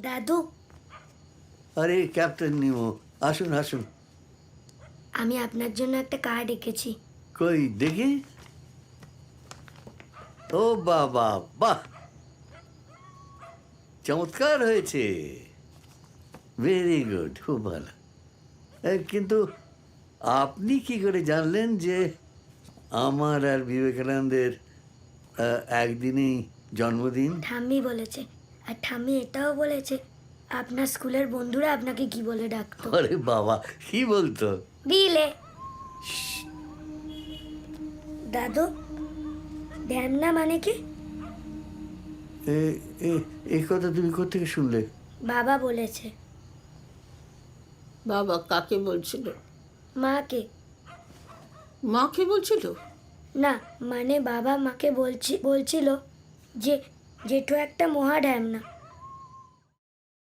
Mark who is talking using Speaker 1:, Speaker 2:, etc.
Speaker 1: দাদু,
Speaker 2: আরে ক্যাপ্টেন নিমো, আসুন আসুন।
Speaker 1: আমি আপনার জন্য একটা কার্ড এঁকেছি।
Speaker 2: কই দেখি। ও বাবা, বাহ, চমৎকার হয়েছে। ভেরি গুড, খুব ভালো। কিন্তু আপনি কি করে জানলেন যে আমার আর বিবেকানন্দের একদিনেই জন্মদিন?
Speaker 1: ঠাম্মি বলেছে। আর ঠাম্মি এটাও বলেছে আপনার স্কুলের বন্ধুরা আপনাকে কি বলে ডাকতো।
Speaker 2: আরে বাবা, কি বলতো?
Speaker 1: বিলে। দাদু, ঢ্যামনা মানে কি?
Speaker 2: এই কথা তুমি কোত্থেকে শুনলে?
Speaker 1: বাবা বলেছে।
Speaker 3: বাবা কাকে বলছিল?
Speaker 1: মাকে।
Speaker 3: মাকে বলছিল?
Speaker 1: না, মানে বাবা মাকে বলছিল যে জেঠু একটা মহা ঢ্যামনা।